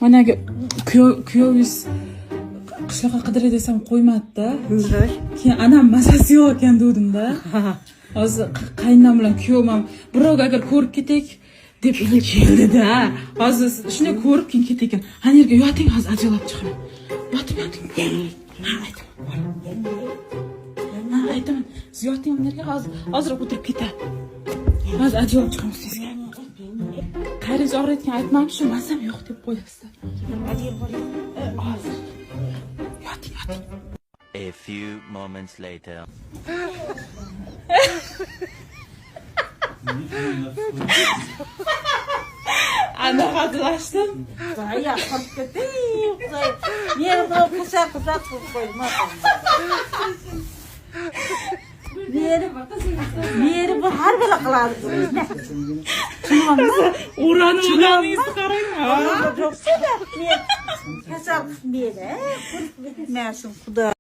Mana kuyovingiz qishloqqa qidiray desam qo'ymadi-da. Keyin anam mazasi yo'q ekan dedim-da. Hozir qaynonam bilan kuyovim ham birovga agar ko'rib ketak deb keldi-da. Hozir shuni ko'rib keyin ketakan. Ana yerga yoting, hozir ajralib chiqaman. Yoting. Aytaman. Siz yoting yerga hozir o'tirib ketadi. Hozir ajralib chiqamiz sizga. Qaringiz og'riyotgan aytmoqchi, mazam yo'q deb qo'yasizlar. Hozir. Yoting. A few moments later. Ana hazırlaştım. Ya hakikaten güzel. Yerine kısa koyma. Yeri bu har bela qiladi. Uranı qarang. Çok sever. Kasal meni. Bilmasin xudo.